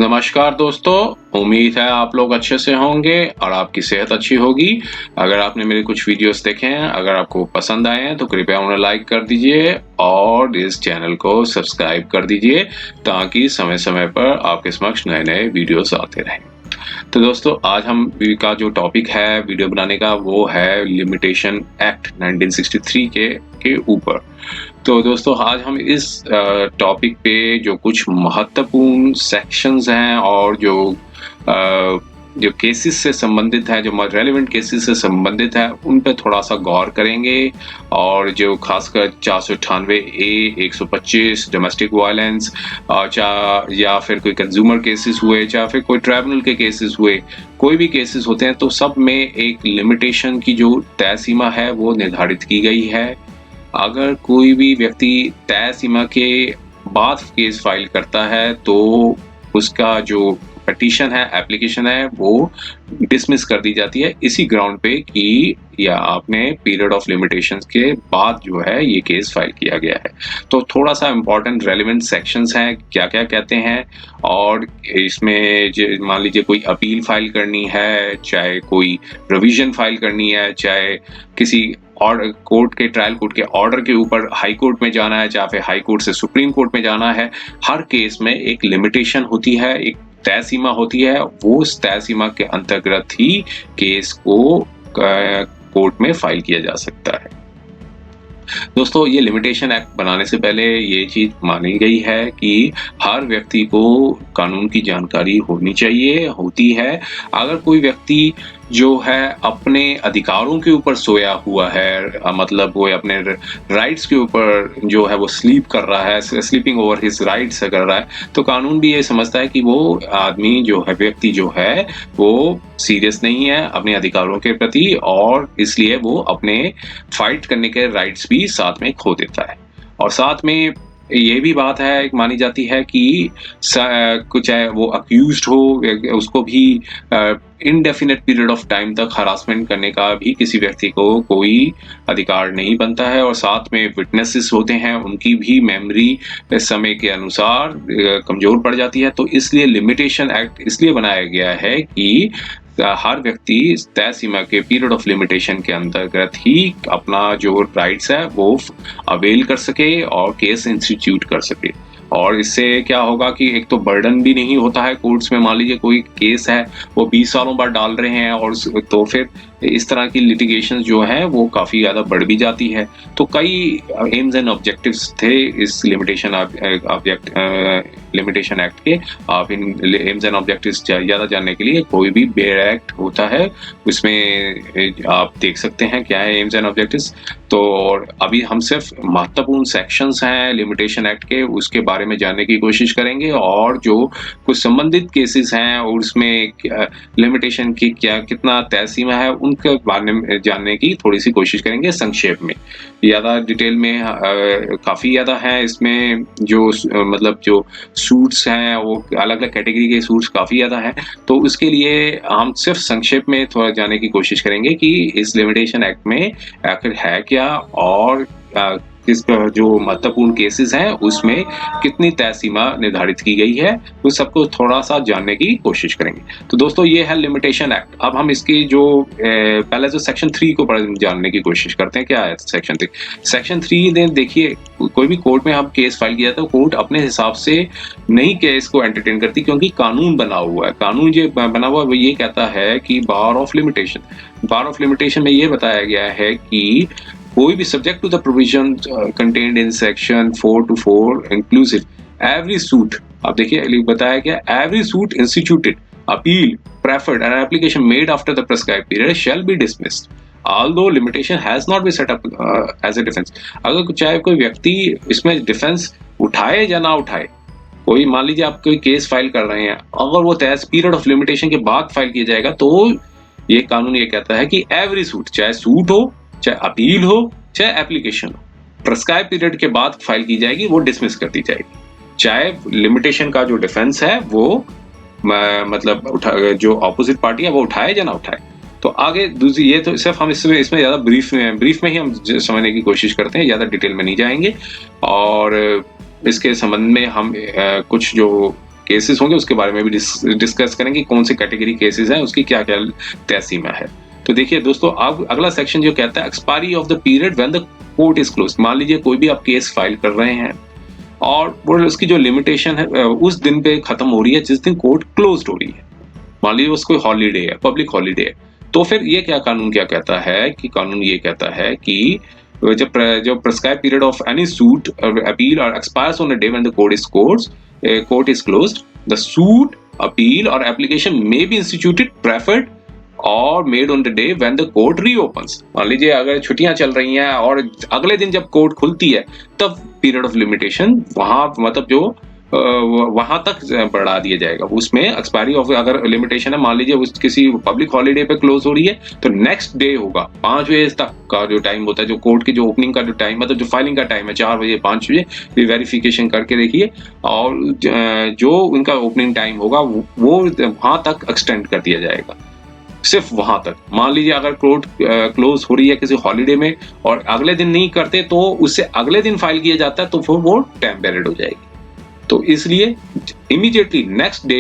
नमस्कार दोस्तों, उम्मीद है आप लोग अच्छे से होंगे और आपकी सेहत अच्छी होगी। अगर आपने मेरे कुछ वीडियोस देखे हैं, अगर आपको पसंद आए हैं तो कृपया उन्हें लाइक कर दीजिए और इस चैनल को सब्सक्राइब कर दीजिए ताकि समय समय पर आपके समक्ष नए नए वीडियोस आते रहें। तो दोस्तों, आज हम का जो टॉपिक है वीडियो बनाने का वो है लिमिटेशन एक्ट 1963 के ऊपर। तो दोस्तों, आज हम इस टॉपिक पे जो कुछ महत्वपूर्ण सेक्शंस हैं और जो केसेस से संबंधित है, जो रेलेवेंट केसेस से संबंधित है, उन पे थोड़ा सा गौर करेंगे। और जो खासकर 498A 125 डोमेस्टिक वायलेंस या फिर कोई कंज्यूमर केसेस हुए, चाहे फिर कोई ट्राइब्यूनल के केसेस हुए, कोई भी केसेस होते हैं तो सब में एक लिमिटेशन की जो तय सीमा है वो निर्धारित की गई है। अगर कोई भी व्यक्ति तय सीमा के बाद केस फाइल करता है तो उसका जो पिटीशन है, एप्लीकेशन है, वो डिसमिस कर दी जाती है इसी ग्राउंड पे कि या आपने पीरियड ऑफ लिमिटेशंस के बाद जो है ये केस फाइल किया गया है। तो थोड़ा सा इम्पोर्टेंट रेलेवेंट सेक्शंस हैं, क्या क्या कहते हैं। और इसमें मान लीजिए कोई अपील फाइल करनी है, चाहे कोई रिवीजन फाइल करनी है, चाहे किसी और कोर्ट के ट्रायल कोर्ट के ऑर्डर के ऊपर हाई कोर्ट में जाना है, चाहे फिर हाई कोर्ट से सुप्रीम कोर्ट में जाना है, हर केस में एक लिमिटेशन होती है, एक तय सीमा होती है। वो उस तय सीमा के अंतर्गत ही केस को कोर्ट में फाइल किया जा सकता है। दोस्तों, ये लिमिटेशन एक्ट बनाने से पहले ये चीज मानी गई है कि हर व्यक्ति को कानून की जानकारी होनी चाहिए, होती है। अगर कोई व्यक्ति जो है अपने अधिकारों के ऊपर सोया हुआ है, मतलब वो अपने राइट्स के ऊपर जो है वो स्लीप कर रहा है, स्लीपिंग ओवर हिज राइट्स कर रहा है, तो कानून भी ये समझता है कि वो आदमी जो है, व्यक्ति जो है, वो सीरियस नहीं है अपने अधिकारों के प्रति, और इसलिए वो अपने फाइट करने के राइट्स भी साथ में खो देता है। और साथ में ये भी बात है, मानी जाती है कि चाहे वो अक्यूज्ड हो, उसको भी इनडेफिनेट पीरियड ऑफ टाइम तक हरासमेंट करने का भी किसी व्यक्ति को कोई अधिकार नहीं बनता है। और साथ में विटनेसेस होते हैं, उनकी भी मेमोरी समय के अनुसार कमजोर पड़ जाती है। तो इसलिए लिमिटेशन एक्ट इसलिए बनाया गया है कि हर व्यक्ति तय सीमा के पीरियड ऑफ लिमिटेशन के अंतर्गत ही अपना जो राइट्स है वो अवेल कर सके और केस इंस्टीट्यूट कर सके। और इससे क्या होगा कि एक तो बर्डन भी नहीं होता है कोर्ट्स में। मान लीजिए कोई केस है वो 20 सालों बाद डाल रहे हैं, और तो फिर इस तरह की लिटिगेशन जो है वो काफी ज्यादा बढ़ भी जाती है। तो कई एम्स एंड ऑब्जेक्टिव्स थे इस लिमिटेशन एक्ट के। आप इन एम्स एंड ऑब्जेक्टिव्स ज्यादा जानने के लिए कोई भी बेयर एक्ट होता है उसमें आप देख सकते हैं क्या है एम्स एंड ऑब्जेक्टिव्स। तो और अभी हम सिर्फ महत्वपूर्ण सेक्शंस हैं लिमिटेशन एक्ट के, उसके बारे में जानने की कोशिश करेंगे, और जो कुछ संबंधित केसेस हैं और उसमें लिमिटेशन की क्या कितना तय सीमा है उनके बारे में जानने की थोड़ी सी कोशिश करेंगे संक्षेप में। ज्यादा डिटेल में काफी ज्यादा है इसमें, जो मतलब जो सूट्स हैं वो अलग अलग कैटेगरी के सूट्स काफी ज्यादा हैं। तो उसके लिए हम सिर्फ संक्षेप में थोड़ा जानने की कोशिश करेंगे कि इस लिमिटेशन एक्ट में आखिर है क्या, और किस जो महत्वपूर्ण केसेस हैं उसमें कितनी तय सीमा निर्धारित की गई है, उस सबको थोड़ा सा जानने की कोशिश करेंगे। तो दोस्तों, ये है लिमिटेशन एक्ट। अब हम इसकी जो पहले जो सेक्शन 3 को जानने की कोशिश करते हैं, क्या है सेक्शन 3। सेक्शन 3 ने देखिए, कोई भी कोर्ट में हम केस फाइल किया तो कोर्ट अपने हिसाब से नहीं केस को एंटरटेन करती, क्योंकि कानून बना हुआ है। कानून जो बना हुआ है वो ये कहता है कि बार ऑफ लिमिटेशन में ये बताया गया है कि कोई भी subject to the provision contained in section 4 to 4 inclusive every suit. अब देखिए बताया गया, every suit instituted, appeal, preferred and application made after the prescribed period shall be dismissed although limitation has not been set up as a defense। अगर चाहे कोई व्यक्ति इसमें defence उठाए या ना उठाए, कोई मान लीजिए आप कोई केस फाइल कर रहे हैं, अगर वो तय पीरियड ऑफ लिमिटेशन के बाद फाइल किया जाएगा तो ये कानून ये कहता है कि एवरी सूट, चाहे सूट हो, चाहे अपील हो, चाहे एप्लीकेशन हो, प्रेस्क्राइब पीरियड के बाद फाइल की जाएगी, वो डिसमिस कर दी जाएगी। चाहे लिमिटेशन का जो डिफेंस है वो मतलब जो ऑपोजिट पार्टी है वो उठाए या ना उठाए। तो आगे दूसरी ये तो सिर्फ हम इसमें ज्यादा ब्रीफ में ही हम समझने की कोशिश करते हैं, ज्यादा डिटेल में नहीं जाएंगे। और इसके संबंध में हम कुछ जो केसेस होंगे उसके बारे में भी डिस्कस करेंगे, कौन से कैटेगरी केसेस हैं, उसकी क्या क्या तय सीमा है। तो देखिए दोस्तों, अब अगला सेक्शन जो कहता है expiry of the period when the court is close. मान लीजिए कोई भी आप केस फाइल कर रहे हैं और वो उसकी जो लिमिटेशन है उस दिन पे खत्म हो रही है जिस दिन कोर्ट क्लोज्ड हो रही है। मान लीजिए उसको हॉलीडे है, पब्लिक हॉलीडे है, तो फिर ये क्या कानून क्या कहता है कि कानून ये कहता है कि जब prescribe period of any suit appeal or expires on the day when the court is closed, the suit appeal or application may be instituted preferred or made on the day when the court reopens. मान लीजिए अगर छुट्टियां चल रही हैं और अगले दिन जब कोर्ट खुलती है तब पीरियड ऑफ लिमिटेशन वहां मतलब जो वहां तक बढ़ा दिया जाएगा। उसमें एक्सपायरी ऑफ अगर लिमिटेशन है, मान लीजिए उस किसी पब्लिक हॉलीडे पे क्लोज हो रही है तो नेक्स्ट डे होगा 5 बजे तक का जो टाइम होता है, जो कोर्ट की जो ओपनिंग का जो टाइम मतलब जो फाइलिंग का टाइम है 4 बजे 5 बजे, वेरिफिकेशन करके देखिए, और जो उनका ओपनिंग टाइम होगा वो वहां तक एक्सटेंड कर दिया जाएगा, सिर्फ वहां तक। मान लीजिए अगर कोर्ट क्लोज हो रही है किसी हॉलीडे में और अगले दिन नहीं करते तो उससे अगले दिन फाइल किया जाता है तो फिर वो टाइम पीरियड हो जाएगी। तो इसलिए इमीडिएटली नेक्स्ट डे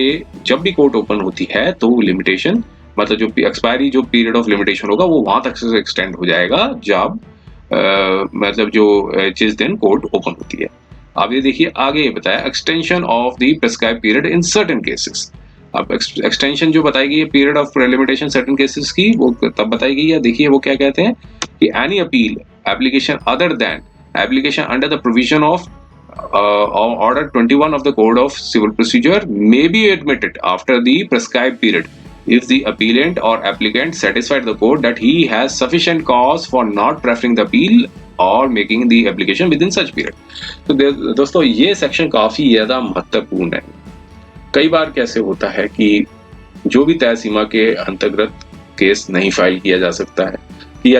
जब भी कोर्ट ओपन होती है तो लिमिटेशन मतलब जो एक्सपायरी जो पीरियड ऑफ लिमिटेशन होगा वो वहां तक से एक्सटेंड हो जाएगा जब मतलब जो जिस दिन कोर्ट ओपन होती है। अब ये देखिए आगे ये बताया extension of the prescribe period in certain cases. अब एक्सटेंशन जो बताई गई है period of limitation certain cases की वो तब बताई गई है। देखिए वो क्या कहते हैं कि any appeal application other than application under the provision of Order 21 of the Code of Civil Procedure may be admitted after the prescribed period if the appellant or applicant satisfied the court that he has sufficient cause for not preferring the appeal or making the application within such period। तो दोस्तों ये section काफी ज्यादा महत्वपूर्ण है। कई बार कैसे होता है कि जो भी तय सीमा के अंतर्गत केस नहीं फाइल किया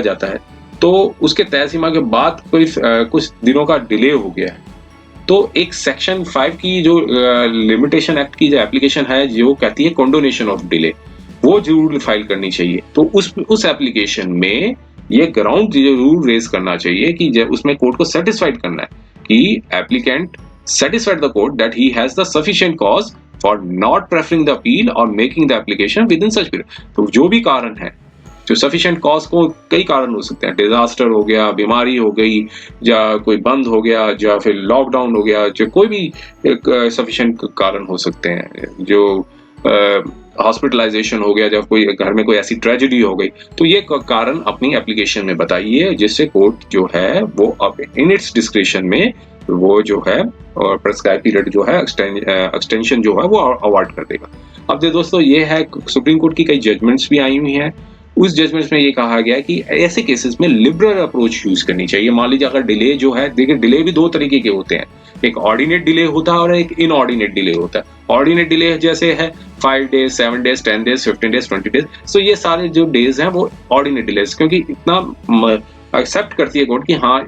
जाता है तो उसके तय सीमा के बाद कोई कुछ दिनों का डिले हो गया है, तो एक सेक्शन 5 की जो लिमिटेशन एक्ट की जो एप्लीकेशन है जो कहती है कंडोनेशन ऑफ डिले, वो जरूर फाइल करनी चाहिए। तो उस एप्लीकेशन में ये ग्राउंड जरूर रेज करना चाहिए कि उसमें कोर्ट को सेटिस्फाइड करना है कि applicant satisfied the court that he has the sufficient cause for not preferring the appeal or making the application within such period। तो जो भी कारण है, जो सफिशिएंट कॉज को कई कारण हो सकते हैं, डिजास्टर हो गया, बीमारी हो गई, या कोई बंद हो गया, या फिर लॉकडाउन हो गया, जो कोई भी सफिशिएंट कारण हो सकते हैं, जो हॉस्पिटलाइजेशन हो गया, जब कोई घर में कोई ऐसी ट्रेजेडी हो गई, तो ये कारण अपनी एप्लीकेशन में बताइए जिससे कोर्ट जो है वो अब इन इट्स डिस्क्रिप्शन में वो जो है और प्रेस्क्राइब पीरियड जो है एक्सटेंशन जो है वो अवार्ड कर देगा। अब दोस्तों ये है सुप्रीम कोर्ट की कई जजमेंट्स भी आई हुई हैं। उस जजमेंट्स में ये कहा गया कि ऐसे केसेस में लिबरल अप्रोच यूज करनी चाहिए। मान लीजिए अगर डिले जो है, देखिए डिले भी दो तरीके के होते हैं, एक ऑर्डिनेट डिले होता है और एक इनऑर्डिनेट डिले होता है। ऑर्डिनेट डिले जैसे है 5 days, 7 days, 10 days, 15 days, 20 days, तो ये सारे जो डेज हैं वो ऑर्डिनेट डिलेज, क्योंकि इतना एक्सेप्ट करती है कोर्ट कि हाँ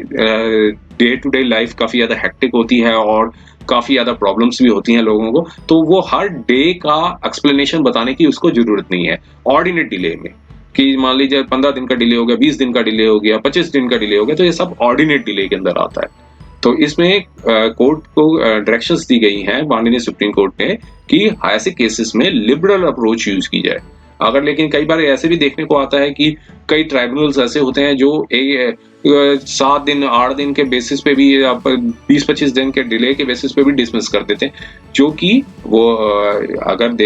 डे टू डे लाइफ काफी ज्यादा हेक्टिक होती है और काफी ज्यादा प्रॉब्लम्स भी होती हैं लोगों को, तो वो हर डे का एक्सप्लेनेशन बताने की उसको जरूरत नहीं है ऑर्डिनेट डिले में। कि मान लीजिए 15 दिन का डिले हो गया, 20 दिन का डिले हो गया, 25 दिन का डिले हो गया, तो ये सब ऑर्डिनेट डिले के अंदर आता है। तो इसमें कोर्ट को डायरेक्शंस दी गई हैं माननीय सुप्रीम कोर्ट ने कि ऐसे केसेस में लिबरल अप्रोच यूज की जाए। अगर लेकिन कई बार ऐसे भी देखने को आता है कि कई ट्राइब्यूनल्स ऐसे होते हैं जो 7 दिन 8 दिन के बेसिस पे भी 20-25 दिन के डिले के बेसिस पे भी डिसमिस कर देते हैं, जो कि वो अगर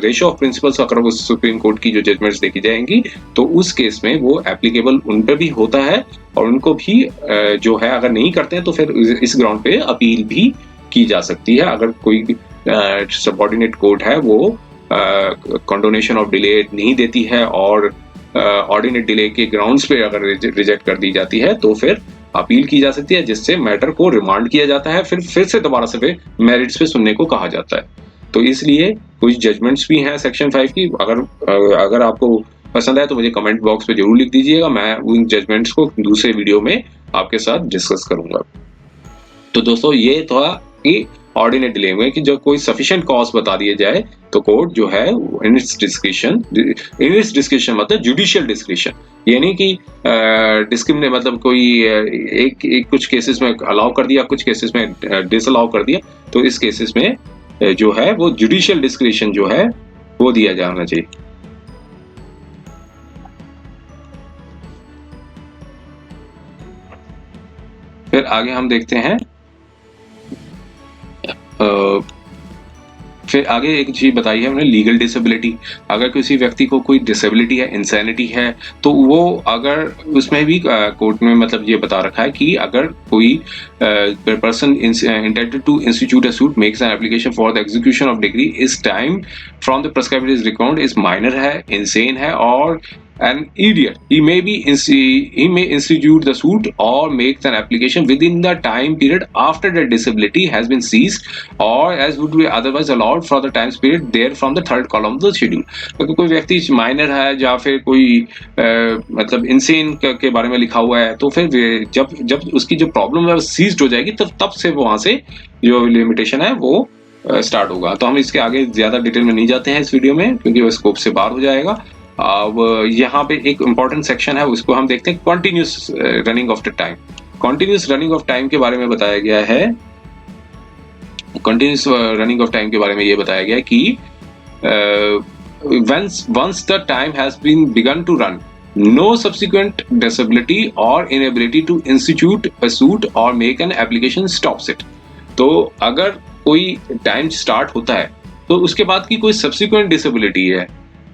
रेशियो ऑफ प्रिंसिपल्स अगर वो सुप्रीम कोर्ट की जो जजमेंट्स देखी जाएंगी तो उस केस में वो एप्लीकेबल उन पर भी होता है और उनको भी जो है अगर नहीं करते हैं तो फिर इस ग्राउंड पे अपील भी की जा सकती है। अगर कोई सबऑर्डिनेट कोर्ट है वो कंडोनेशन ऑफ डिले नहीं देती है और ऑर्डिनेट डिले के ग्राउंड्स पे अगर रिजेक्ट कर दी जाती है तो फिर अपील की जा सकती है, जिससे मैटर को रिमांड किया जाता है, फिर से दोबारा से मेरिट्स पे सुनने को कहा जाता है। तो इसलिए कुछ जजमेंट्स भी हैं सेक्शन 5 की। अगर आपको पसंद आए तो मुझे कमेंट बॉक्स पे जरूर लिख दीजिएगा, मैं उन जजमेंट्स को दूसरे वीडियो में आपके साथ डिस्कस करूंगा। तो दोस्तों ये था कि ऑर्डिनेट डिले में कि जब कोई सफिशिएंट कॉज बता दिए जाए तो कोर्ट जो है इन इट्स डिस्क्रिप्शन मतलब जुडिशियल डिस्क्रिप्शन, यानी कि डिस्क्रिमिनेट मतलब कोई एक कुछ केसेस में अलाउ कर दिया, कुछ केसेस में डिसअलाउ कर दिया, तो इस केसेस में जो है वो जुडिशियल डिस्क्रिशन जो है वो दिया जाना चाहिए। फिर आगे हम देखते हैं, फिर आगे एक चीज बताई है हमने, लीगल डिसेबिलिटी। अगर किसी व्यक्ति को कोई डिसेबिलिटी है, इंसैनिटी है, तो वो अगर उसमें भी कोर्ट में मतलब ये बता रखा है कि अगर कोई person intended to institute a suit makes an application for the execution of degree is time from the prescribed is record is minor है, इंसेन है और an idiot, he may institute the suit or make an application within the time period after the disability has been ceased or as would be otherwise allowed for the time period there from the third column of the schedule। क्योंकि कोई व्यक्ति minor है या फिर कोई मतलब insane के बारे में लिखा हुआ है, तो फिर जब जब उसकी जो प्रॉब्लम है वो सीज्ड हो जाएगी तब से वहां से जो लिमिटेशन है वो स्टार्ट होगा। तो हम इसके आगे ज्यादा डिटेल में नहीं जाते हैं इस वीडियो में, क्योंकि वो स्कोप से बाहर हो जाएगा। अब यहाँ पे एक इंपॉर्टेंट सेक्शन है, उसको हम देखते हैं, continuous running of the time. Continuous running of time के बारे में बताया गया है, कंटिन्यूस रनिंग ऑफ टाइम के बारे में ये बताया गया है कि once the time has been begun to run, no subsequent disability or inability to institute a suit or make an application stops it। तो अगर कोई टाइम स्टार्ट होता है तो उसके बाद की कोई सब्सिक्वेंट डिसेबिलिटी है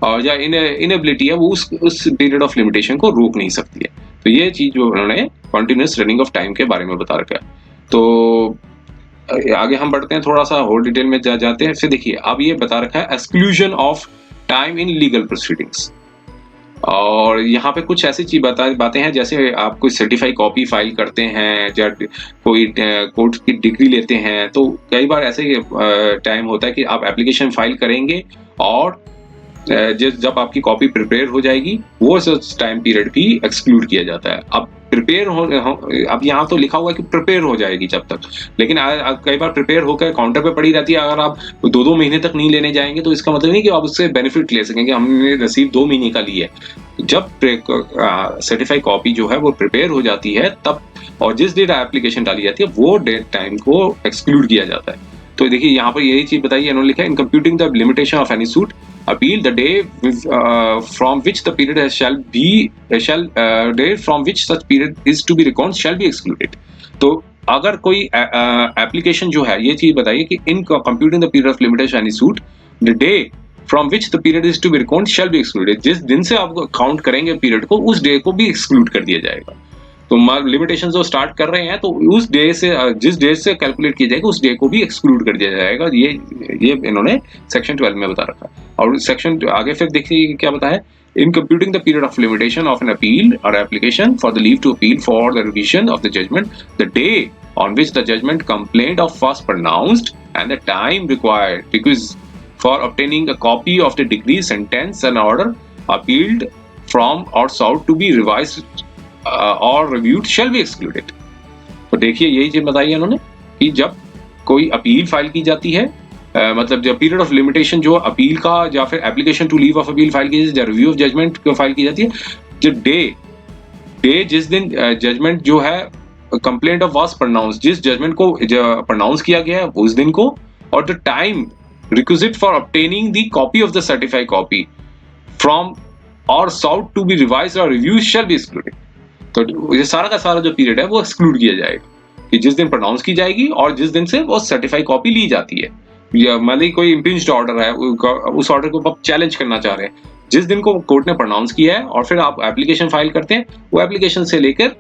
और या इनएबिलिटी है, वो उस पीरियड ऑफ लिमिटेशन को रोक नहीं सकती है। तो ये चीज जो उन्होंने कॉन्टिन्यूस रनिंग ऑफ टाइम के बारे में बता रखा है। तो आगे हम बढ़ते हैं, थोड़ा सा और डिटेल में जाते हैं। फिर देखिए अब ये बता रखा है exclusion of time in legal proceedings, और यहाँ पे कुछ ऐसी चीज बातें हैं, जैसे आप कोई सर्टिफाई कॉपी फाइल करते हैं या कोई कोर्ट की डिग्री लेते हैं, तो कई बार ऐसे टाइम होता है कि आप एप्लीकेशन फाइल करेंगे और जब आपकी कॉपी प्रिपेयर हो जाएगी वो टाइम पीरियड भी एक्सक्लूड किया जाता है। अब प्रिपेयर हो, अब यहाँ तो लिखा हुआ है कि प्रिपेयर हो जाएगी जब तक, लेकिन कई बार प्रिपेयर होकर काउंटर पे पड़ी रहती है। अगर आप 2-2 महीने तक नहीं लेने जाएंगे तो इसका मतलब नहीं कि आप उससे बेनिफिट ले सकेंगे। हमने रसीद 2 महीने का ली है, जब सर्टिफाइड कॉपी जो है वो प्रिपेयर हो जाती है तब, और जिस डेट एप्लीकेशन डाली जाती है वो डेट टाइम को एक्सक्लूड किया जाता है। तो देखिए यहाँ पर यही चीज बताइए, इन्होंने लिखा है इन computing the limitation of any suit appeal the day from which the period day from which such period is to be reckoned shall be excluded। तो अगर कोई एप्लीकेशन जो है, ये चीज बताइए कि in computing the period of limitation any suit the day from which the period is to be record shall be excluded. जिस दिन से आप काउंट करेंगे पीरियड को, उस डे को भी एक्सक्लूड कर दिया जाएगा। तो लिमिटेशन जो स्टार्ट कर रहे हैं तो उस डे से, जिस डेट से कैलकुलेट किया जाएगा उस डे को भी एक्सक्लूड कर दिया जाएगा। ये इन्होंने सेक्शन 12 में बता रखा है। और सेक्शन आगे फिर देखिए क्या बताया, in computing the period of limitation of an appeal or application for the leave to appeal for the revision of the judgment, the day on which the judgment complaint of was pronounced and the time requisite for obtaining a copy of the decree, sentence and order appealed from or sought to be revised or reviewed shall be excluded। तो देखिए यही चीज बताई है उन्होंने कि जब कोई अपील फाइल की जाती है, मतलब जब पीरियड ऑफ लिमिटेशन जो अपील का या फिर application to leave of appeal file की जाती है, रिव्यू ऑफ जजमेंट फाइल की जाती है, जो डे जिस दिन जजमेंट जो है कंप्लेंट ऑफ वाज प्रोनाउंस, जिस जजमेंट को प्रोनाउंस किया गया है उस दिन को, और the time requisite for obtaining the copy of the certified copy from और साउट टू बी रिवाइज्ड और रिव्यू शैल बी एक्सक्लूडेड। तो ये सारा का सारा जो पीरियड है वो एक्सक्लूड किया जाएगा कि जिस दिन प्रोनाउंस की जाएगी और जिस दिन से वो सर्टिफाइड कॉपी ली जाती है। या मतलब कोई इम्पिंज्ड ऑर्डर है, उस ऑर्डर को आप चैलेंज करना चाह रहे हैं, जिस दिन को कोर्ट ने प्रोनाउंस किया है और फिर आप एप्लीकेशन फाइल करते हैं, वो एप्लीकेशन से लेकर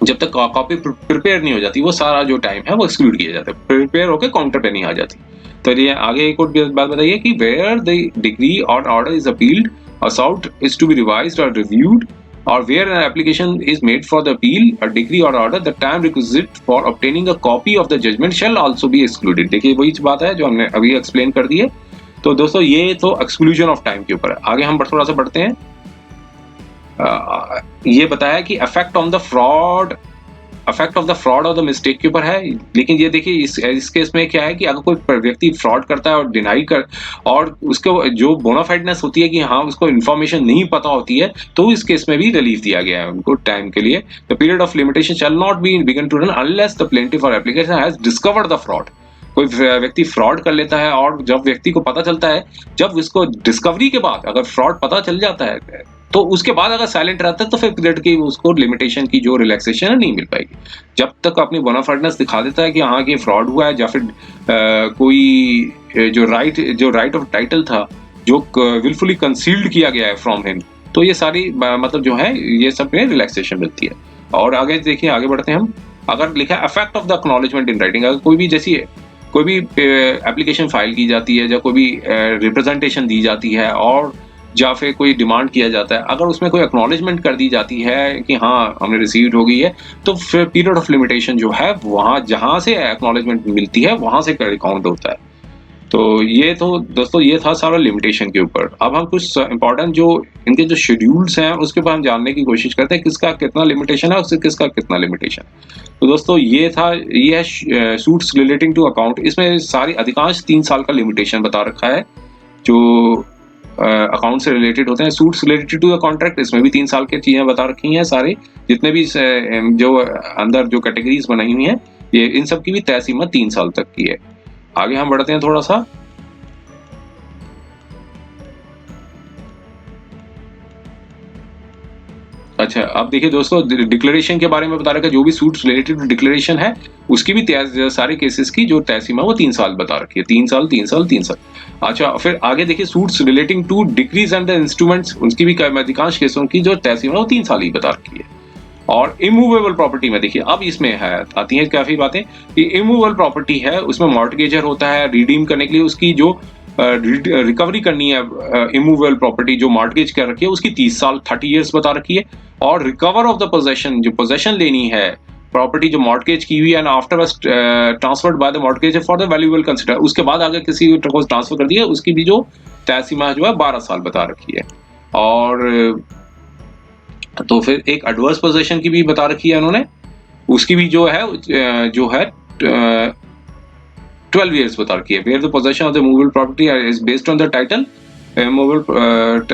जब तक कॉपी प्रिपेयर नहीं हो जाती वो सारा जो टाइम है वो एक्सक्लूड किया जाता है, प्रिपेयर होकर काउंटर पे नहीं आ जाती। तो ये आगे एक और बात बताइए कि वेयर द डिग्री और ऑर्डर इज अपील्ड और sought is to be revised और reviewed or where an application is made for the appeal, a decree or order, the time requisite for obtaining a copy of the judgment shall also be excluded। देखिए वही बात है जो हमने अभी explain कर दी है। तो दोस्तों ये तो एक्सक्लूजन ऑफ टाइम के ऊपर है। आगे हम थोड़ा सा बढ़ते हैं। ये बताया कि इफेक्ट ऑफ द फ्रॉड और द मिस्टेक के ऊपर है, लेकिन ये देखिए इस केस में क्या है कि अगर कोई व्यक्ति फ्रॉड करता है और डिनाई कर, और उसको जो बोनाफाइडनेस होती है कि हाँ उसको इन्फॉर्मेशन नहीं पता होती है, तो इस केस में भी रिलीफ दिया गया है उनको टाइम के लिए। The period of limitation shall not be begin to run unless the plaintiff or application has discovered the fraud. कोई व्यक्ति फ्रॉड कर लेता है, और जब व्यक्ति को पता चलता है, जब इसको डिस्कवरी के बाद अगर फ्रॉड पता चल जाता है, तो उसके बाद अगर साइलेंट रहता है तो फिर पीरियड की उसको लिमिटेशन की जो रिलैक्सेशन है नहीं मिल पाएगी। जब तक अपनी बोनाफाइडनेस दिखा देता है कि हाँ कि फ्रॉड हुआ है, या फिर कोई जो राइट ऑफ टाइटल था जो विलफुली कंसील्ड किया गया है फ्रॉम हिम, तो ये सारी मतलब जो है ये सब में रिलैक्सेशन मिलती है। और आगे देखिए, आगे बढ़ते हैं हम। अगर लिखा है effect of the acknowledgement in writing, अगर कोई भी एप्लीकेशन फाइल की जाती है, या कोई भी रिप्रेजेंटेशन दी जाती है, और या फिर कोई डिमांड किया जाता है, अगर उसमें कोई एक्नॉलेजमेंट कर दी जाती है कि हाँ हमने रिसीव्ड हो गई है, तो फिर पीरियड ऑफ लिमिटेशन जो है वहाँ जहाँ से एक्नॉलेजमेंट मिलती है वहाँ से काउंट होता है। तो ये तो दोस्तों ये था सारा लिमिटेशन के ऊपर। अब हम कुछ इंपॉर्टेंट जो इनके जो शेड्यूल्स हैं उसके ऊपर हम जानने की कोशिश करते हैं, किसका कितना लिमिटेशन है और किसका कितना लिमिटेशन है। तो दोस्तों ये है सूट्स रिलेटिंग टू अकाउंट। इसमें सारी अधिकांश 3 साल का लिमिटेशन बता रखा है जो अकाउंट से रिलेटेड होते हैं। Suits related to the contract, इसमें भी 3 साल की चीजें बता रखी हैं। सारे जितने भी जो अंदर जो कैटेगरीज बनाई हुई हैं, ये इन सब की भी तय सीमा 3 साल तक की है। आगे हम बढ़ते हैं थोड़ा सा। अच्छा, अब देखिए दोस्तों, डिक्लेरेशन के बारे में बता रखा है। जो भी सूट्स रिलेटेड टू डिक्लेरेशन है उसकी भी सारे केसेस की जो तय सीमा वो 3 साल बता रखी है। 3 साल 3 साल 3 साल। अच्छा, फिर आगे देखिए, suits relating to decrees and the instruments, उसकी भी अधिकांश केसों की जो तय सीमा वो 3 साल ही बता रखी है। और इमूवेबल प्रॉपर्टी में देखिए, अब इसमें है आती हैं काफी बातें कि इमूवेबल प्रॉपर्टी है, उसमें मॉर्टगेजर होता है, रिडीम करने के लिए उसकी जो रिकवरी करनी है, इमूवेबल प्रॉपर्टी जो मॉर्टगेज कर रखी है उसकी 30 साल 30 इयर्स बता रखी है। और रिकवर ऑफ द पोजेशन, जो पोजेशन लेनी है प्रॉपर्टी जो मॉर्टगेज की हुई है, and after transferred by the mortgagor for the valuable consider, उसके बाद अगर किसी को ट्रांसफर कर दिया उसकी भी जो तय सीमा जो है 12 साल बता रखी है। और तो फिर एक एडवर्स पोजीशन की भी बता रखी है उन्होंने, उसकी भी जो है 12 इयर्स बता रखी है। Where the position of the movable property is based on the title, movable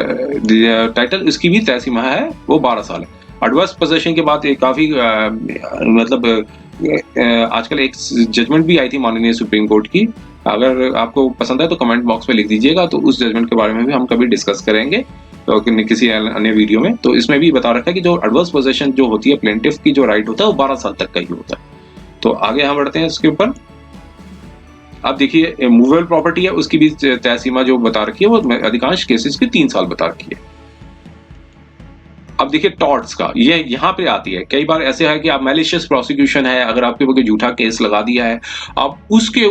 title, इसकी भी तय सीमा है वो 12 साल है। एडवर्स पोजीशन के बाद एक काफी मतलब आजकल एक जजमेंट भी आई थी माननीय सुप्रीम कोर्ट की। अगर आपको पसंद है तो कमेंट बॉक्स में लिख दीजिएगा, तो उस जजमेंट के बारे में भी हम कभी डिस्कस करेंगे तो किसी अन्य वीडियो में। तो इसमें भी बता रखा है कि जो एडवर्स पोजीशन जो होती है प्लेंटिफ की जो राइट होता है वो 12 साल तक का ही होता है। तो आगे हम बढ़ते हैं इसके ऊपर। अब देखिए, मूवेबल प्रॉपर्टी है उसकी भी तय सीमा जो बता रखी है वो अधिकांश केसेस की 3 साल बता रखी है। अब देखिए टॉर्ट्स का, ये यहाँ पे आती है। कई बार ऐसे है कि आप मैलिशियस प्रोसिक्यूशन है, अगर आपके ऊपर झूठा केस लगा दिया है, आप उसके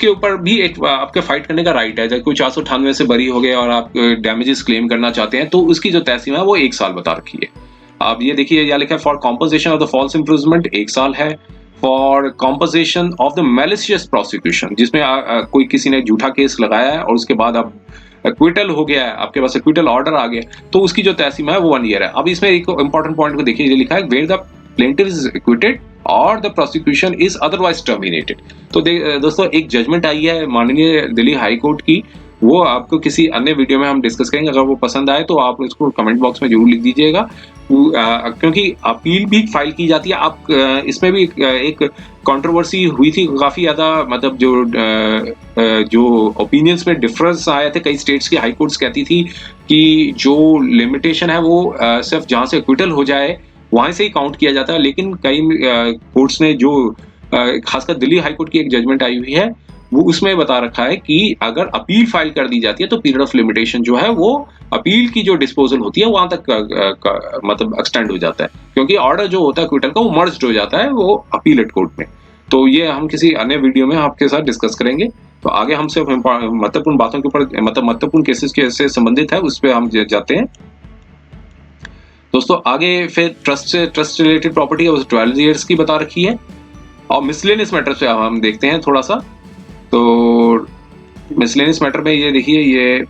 ऊपर भी एक आपके फाइट करने का राइट है। जब कोई 498 से बरी हो गए और आप डैमेजेस क्लेम करना चाहते हैं तो उसकी जो तय सीमा है वो 1 साल बता रखी है। अब ये देखिए, यहाँ लिखा है for composition of the false improvement 1 साल है। For composition of the malicious prosecution, जिसमें कोई किसी ने झूठा केस लगाया है और उसके बाद अब एक्विटल हो गया है, आपके पास एक्विटल ऑर्डर आ गया, तो उसकी जो तय सीमा है वो 1 ईयर है। अब इसमें एक इंपॉर्टेंट पॉइंट को देखिए, ये लिखा है where the plaintiff is acquitted और the prosecution is otherwise terminated. तो दोस्तों एक जजमेंट आई है माननीय दिल्ली हाई कोर्ट की, वो आपको किसी अन्य वीडियो में हम डिस्कस करेंगे। अगर वो पसंद आए तो आप उसको कमेंट बॉक्स में जरूर लिख दीजिएगा, क्योंकि अपील भी फाइल की जाती है। आप इसमें भी एक कंट्रोवर्सी हुई थी काफी ज्यादा, मतलब जो ओपिनियंस में डिफरेंस आए थे। कई स्टेट्स की हाई कोर्ट्स कहती थी कि जो लिमिटेशन है वो सिर्फ जहां से एक्विटल हो जाए वहां से ही काउंट किया जाता है, लेकिन कई कोर्ट्स ने जो खासकर दिल्ली हाई कोर्ट की एक जजमेंट आई हुई है वो उसमें बता रखा है कि अगर अपील फाइल कर दी जाती है तो पीरियड ऑफ लिमिटेशन जो है वो अपील की जो डिस्पोजल होती है वहां तक मतलब एक्सटेंड हो जाता है, क्योंकि ऑर्डर जो होता है क्विटल का वो मर्ज्ड हो जाता है वो अपीलेट कोर्ट में। तो ये हम किसी अन्य वीडियो में आपके साथ डिस्कस करेंगे। तो आगे हम सिर्फ महत्वपूर्ण बातों के ऊपर, मतलब महत्वपूर्ण केसेस के से संबंधित है उस पर हम जाते हैं। दोस्तों आगे फिर ट्रस्ट रिलेटेड प्रॉपर्टी है, 12 इयर्स की बता रखी है। और मिसलेनियस मैटर पे हम देखते हैं थोड़ा सा। तो मिसलेनियस मैटर में ये देखिए, ये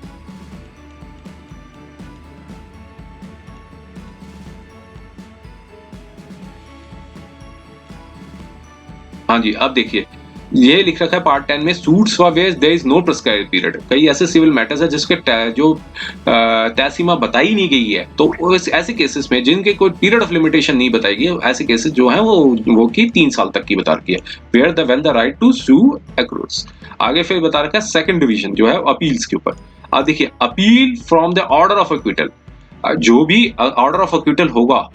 हाँ जी, अब देखिए ये लिख रखा है पार्ट 10 में, suits for where there is no prescribed period. कई ऐसे सिविल मैटर्स है जिसके जो तय सीमा बताई नहीं गई है, तो ऐसे केसेस में जिनके कोई पीरियड ऑफ लिमिटेशन नहीं बताई गई, ऐसे केसेस जो है वो की 3 साल तक की बता रखी है, where the when the right to sue accrues. आगे फिर बता रखा है सेकंड डिवीजन जो है अपील्स के ऊपर। अब देखिए, appeal from the order of acquittal, जो भी ऑर्डर ऑफ एक्विटल होगा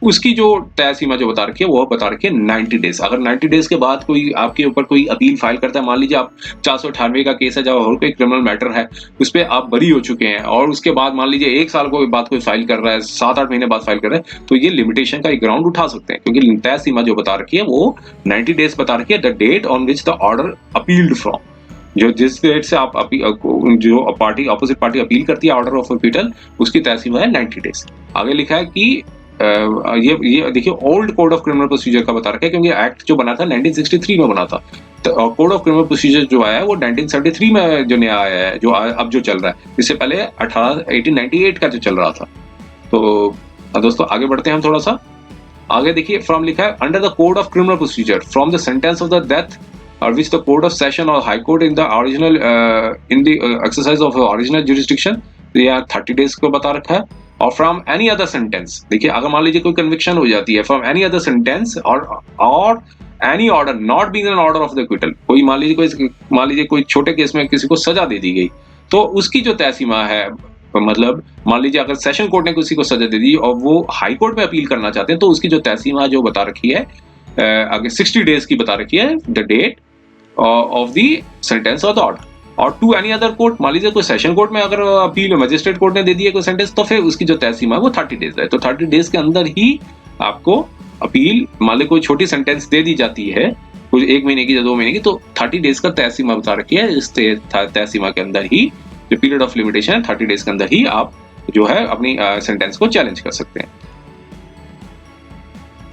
उसकी जो तय सीमा जो बता रखी है वो बता रखी है 90 डेज। अगर 90 डेज के बाद कोई आपके ऊपर कोई अपील फाइल करता है, मान लीजिए आप 498 का केस है जब और कोई क्रिमिनल मैटर है, उस पर आप बरी हो चुके हैं और उसके बाद मान लीजिए 1 साल को बाद कोई फाइल कर रहा है, 7-8 महीने बाद फाइल कर रहा है, तो ये लिमिटेशन का एक ग्राउंड उठा सकते हैं, क्योंकि तय सीमा जो बता रखी है वो 90 डेज बता रखी है, the date on which the order appealed from. जो जिस डेट से आप जो पार्टी अपोजिट पार्टी अपील करती है ऑर्डर ऑफ अपील, उसकी तय सीमा है 90 डेज। आगे लिखा है कि ये देखिए old code of criminal procedure का बता रखा है, क्योंकि एक्ट जो बना था 1963 में बना था, तो कोड ऑफ क्रिमिनल प्रोसीजर जो आया है वो 1973 में जो नया आया है, जो अब जो चल रहा है, इससे पहले 1898 का जो चल रहा था। तो दोस्तों आगे बढ़ते हैं हम थोड़ा सा आगे। देखिए फ्रॉम लिखा है under the code of criminal procedure from the sentence of the death or which the court of session or high court in the original in the exercise of original jurisdiction, ये 30 days को बता रखा है। और from any other sentence, देखिए अगर मान लीजिए कोई कन्विक्शन हो जाती है, फ्रॉम एनी अदर सेंटेंस और any order not being an order of the acquittal, कोई मान लीजिए कोई छोटे केस में किसी को सजा दे दी गई, तो उसकी जो तय सीमा है, मतलब मान लीजिए अगर सेशन कोर्ट ने किसी को सजा दे दी और वो हाई कोर्ट में अपील करना चाहते हैं, तो उसकी जो तय सीमा जो बता रखी है आगे 60 डेज की बता रखी है, the date of the sentence और द ऑर्डर। और टू एनी अदर कोर्ट, मान लीजिए कोई सेशन कोर्ट में अगर अपील मजिस्ट्रेट कोर्ट ने दे दी है कोई सेंटेंस, तो फिर उसकी जो तय सीमा है वो 30 डेज है। तो 30 डेज के अंदर ही आपको अपील, मान लीजिए कोई छोटी सेंटेंस दे दी जाती है कुछ 1 महीने की या 2 महीने की, तो 30 डेज का तय सीमा बता रखी है। इस तय सीमा के अंदर ही जो पीरियड ऑफ लिमिटेशन है 30 डेज के अंदर ही आप जो है अपनी सेंटेंस को चैलेंज कर सकते हैं।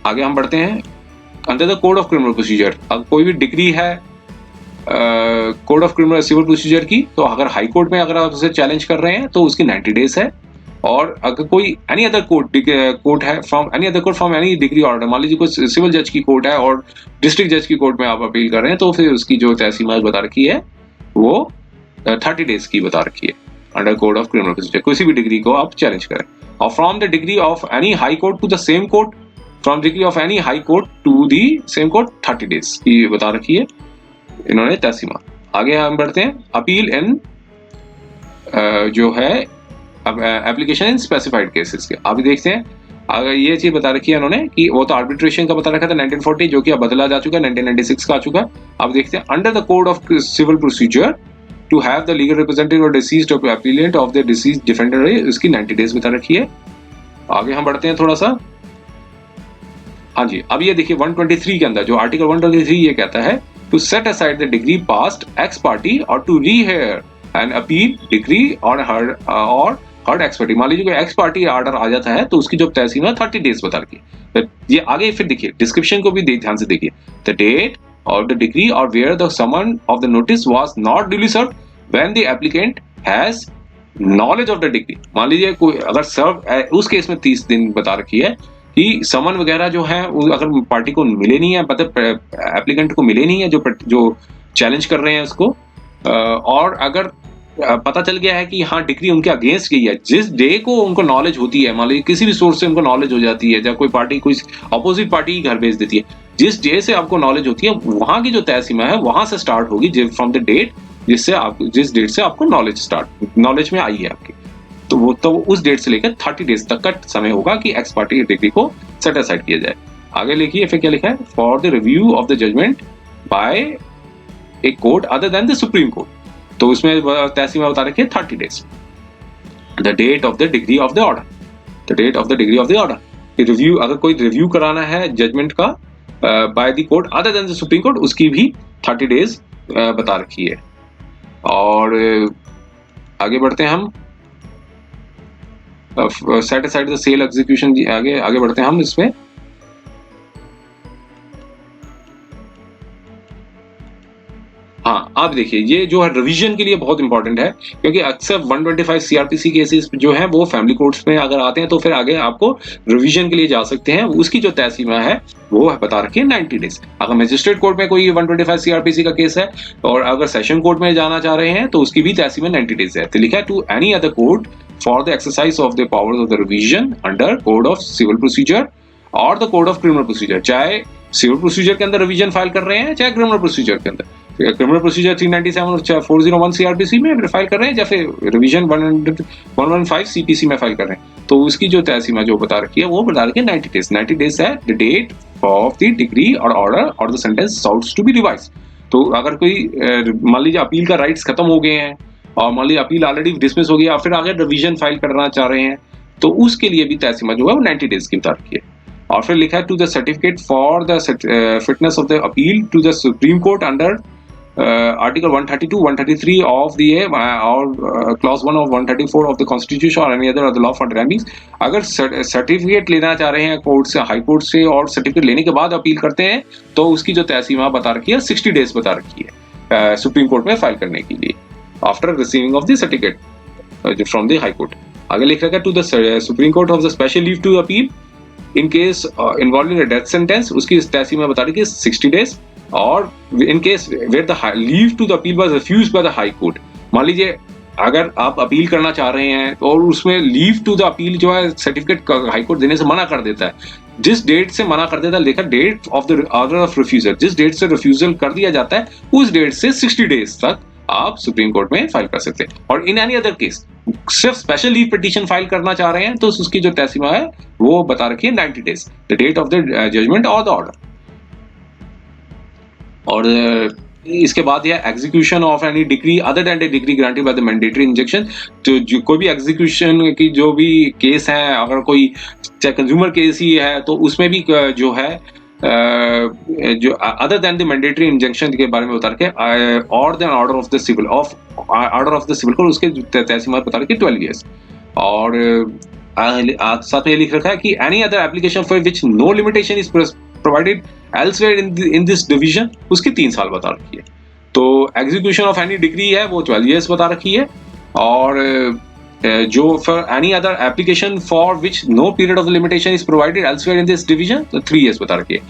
आगे हम बढ़ते हैं under the code of criminal procedure. अब कोई भी डिग्री है code of criminal civil procedure की, तो अगर हाई कोर्ट में अगर आप उसे चैलेंज कर रहे हैं तो उसकी 90 डेज है। और अगर कोई एनी अदर कोर्ट है from any other court from any degree order, मान लीजिए कोई सिविल जज की कोर्ट है और डिस्ट्रिक्ट जज की कोर्ट में आप अपील कर रहे हैं, तो फिर उसकी जो तय सीमा बता रखी है वो 30 डेज की बता रखी है under code of criminal procedure, किसी भी डिग्री को आप चैलेंज करें। और from the degree of any high court to the same court, from degree of any high court to the same court 30 days की बता रखी है इन्होंने तय सीमा। आगे हम बढ़ते हैं अपील इन जो है एप्लीकेशन इन स्पेसिफाइड केसेस के। अभी देखते हैं अगर ये चीज बता रखी है इन्होंने कि वो तो आर्बिट्रेशन का बता रखा था 1940, जो कि अब बदला जा चुका है, 1996 का आ चुका है। अब देखते हैं under the code of civil procedure to have the legal representative और deceased of appellant of the deceased defender, इसकी 90 डेज बता रखी है। आगे हम बढ़ते हैं थोड़ा सा। हाँ जी, अब ये देखिए 123 के अंदर जो आर्टिकल 123 ये कहता है to set aside the degree passed ex parte or to rehear an appeal degree or heard ex parte। मान लीजिए कोई ex parte ऑर्डर आ जाता है तो उसकी जो तय सीमा 30 डेज बता रखी है। ये आगे फिर देखिए डिस्क्रिप्शन को भी ध्यान से देखिए, द डेट और द डिग्री और where the summon of the notice was not duly served when the applicant has knowledge of the degree. मान लीजिए कोई अगर सर्व, उस केस में 30 दिन बता रखी है कि समन वगैरह जो है अगर पार्टी को मिले नहीं है, मतलब एप्लीकेंट को मिले नहीं है जो चैलेंज कर रहे हैं उसको, और अगर पता चल गया है कि हाँ डिग्री उनके अगेंस्ट गई है, जिस डे को उनको नॉलेज होती है, मान लीजिए किसी भी सोर्स से उनको नॉलेज हो जाती है, जब कोई पार्टी कोई अपोजिट पार्टी ही घर भेज देती है, जिस डे से आपको नॉलेज होती है वहां की जो तय सीमा है वहां से स्टार्ट होगी, फ्रॉम द डेट जिस डेट से आपको नॉलेज में आई है आपकी, तो उस डेट से लेकर 30 डेज तक का समय होगा कि एक्स पार्टी डिग्री को सेट असाइड किया जाए। आगे लिखिए फिर क्या लिखा है, for the review of the judgement by a court other than the supreme court, तो उसमें तय सीमा बता रखी है 30 days. The date of the degree of the order, the date of the degree of the order, review अगर कोई review कराना है जजमेंट का by the court other than the supreme court, उसकी भी 30 डेज बता रखी है। और आगे बढ़ते हैं हम set aside the sale execution, आगे बढ़ते हैं हम इसमें। हाँ आप देखिए ये जो है रिवीजन के लिए बहुत इंपॉर्टेंट है, क्योंकि अक्सर 125 सीआरपीसी केसेस जो हैं वो फैमिली कोर्ट्स में अगर आते हैं तो फिर आगे आपको रिवीजन के लिए जा सकते हैं। उसकी जो तय सीमा है वो बता रखी है 90 डेज। अगर मजिस्ट्रेट कोर्ट में कोई 125 सीआरपीसी का केस है और अगर सेशन कोर्ट में जाना चाह रहे हैं तो उसकी भी तय सीमा 90 डेज है। तो लिखा है to any other court for the exercise of the powers of the revision under code of civil procedure और the code of criminal procedure. चाहे सिविल प्रोसीजर के अंदर रिवीजन फाइल कर रहे हैं चाहे क्रिमिनल प्रोसीजर के अंदर, क्रिमिनल प्रोसीजर 397 और 401 सीआरपीसी में फाइल कर रहे हैं या फिर रिवीजन 115 सीपीसी में फाइल कर रहे हैं, तो उसकी जो तय सीमा जो बता रखी है वो बता रखी है 90 डेज। 90 डेज है the date of the degree और ऑर्डर और the sentence sought to be revise. तो अगर कोई मान लीजिए अपील का राइट्स खत्म हो गए हैं और मान लीजिए अपील ऑलरेडी डिसमिस हो गया फिर आगे रिवीजन फाइल करना चाह रहे हैं तो उसके लिए भी तय सीमा जो है वो 90 डेज की बता रखी है। और फिर लिखा है to the certificate for the fitness of the appeal to the supreme court under Article 132, 133 of the or Clause 1 of 134 of the Constitution or any other of the law for remedies। अगर certificate लेना चाह रहे हैं court से, high court से, और certificate लेने के बाद अपील करते हैं तो उसकी जो तय सीमा बता रखी है 60 डेज बता रखी है सुप्रीम कोर्ट में फाइल करने के लिए after receiving of the certificate from the high court. आगे लिख रखा है to the supreme court of the special leave to appeal in case involving a death sentence, उसकी तय सीमा बता रखी है 60 डेज। और in case where the leave to the appeal was refused by the high court, मान लीजिए अगर आप अपील करना चाह रहे हैं और उसमें लीव टू द अपील जो है सर्टिफिकेट हाई कोर्ट देने से मना कर देता है, जिस डेट से मना कर देता है देखा date of the order of refusal, जिस डेट से रिफ्यूजल कर दिया जाता है उस डेट से 60 डेज तक आप सुप्रीम कोर्ट में फाइल कर सकते हैं। और इन एनी अदर केस सिर्फ स्पेशल लीव पिटीशन फाइल करना चाह रहे हैं तो उसकी जो तय सीमा है वो बता रखी है 90 days, the date of the judgement और द ऑर्डर। और इसके बाद यह execution of any degree other than the degree granted by the mandatory injection. तो जो कोई भी एग्जीक्यूशन की जो भी केस है, अगर कोई चाहे कंज्यूमर केस ही है तो उसमें भी जो है जो other than the mandatory injection के बारे में बता रखे और then order of the civil code उसके तय सीमा बता रखे 12 ईयर्स। और साथ में लिख रखा है कि any other application for which no limitation is provided elsewhere in this division, उसकी 3 साल बता रखी है। तो एग्जीक्यूशन ऑफ एनी डिग्री है वो 12 ईयर्स बता रखी है। और जो for any other application for which no period of limitation is provided elsewhere in this division, तो 3 ईयर्स बता रखी है।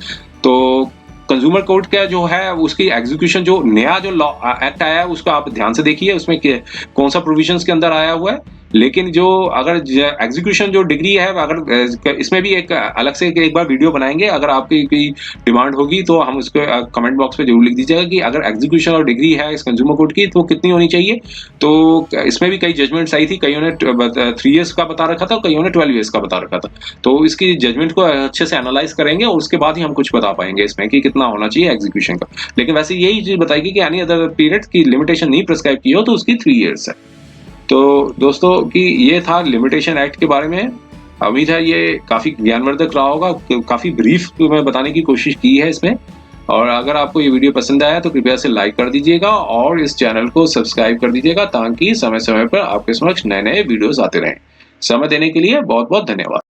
तो कंज्यूमर कोर्ट का जो है उसकी एग्जीक्यूशन जो नया जो लॉ एक्ट आया है उसका आप ध्यान से देखिए उसमें कौन सा प्रोविजंस के अंदर आया हुआ है। लेकिन जो अगर एग्जीक्यूशन जो डिग्री है अगर इसमें भी एक अलग से एक बार वीडियो बनाएंगे, अगर आपकी कोई डिमांड होगी तो हम उसको कमेंट बॉक्स में जरूर लिख दीजिएगा कि अगर एग्जीक्यूशन और डिग्री है इस कंज्यूमर कोर्ट की तो कितनी होनी चाहिए। तो इसमें भी कई जजमेंट्स आई थी, कईयों ने 3 ईयर्स का बता रखा था और कईयों ने 12 ईयर्स का बता रखा था। तो इसकी जजमेंट को अच्छे से एनालाइज करेंगे और उसके बाद ही हम कुछ बता पाएंगे इसमें कि कितना होना चाहिए एग्जीक्यूशन का। लेकिन वैसे यही चीज बताएगी कि एनी अदर पीरियड की लिमिटेशन नहीं प्रिस्क्राइब की हो तो उसकी 3 ईयर्स है। तो दोस्तों कि ये था लिमिटेशन एक्ट के बारे में। उम्मीद है ये काफी ज्ञानवर्धक रहा होगा, काफी ब्रीफ मैं बताने की कोशिश की है इसमें। और अगर आपको ये वीडियो पसंद आया तो कृपया से लाइक कर दीजिएगा और इस चैनल को सब्सक्राइब कर दीजिएगा ताकि समय समय पर आपके समक्ष नए नए वीडियोस आते रहें। समय देने के लिए बहुत बहुत धन्यवाद।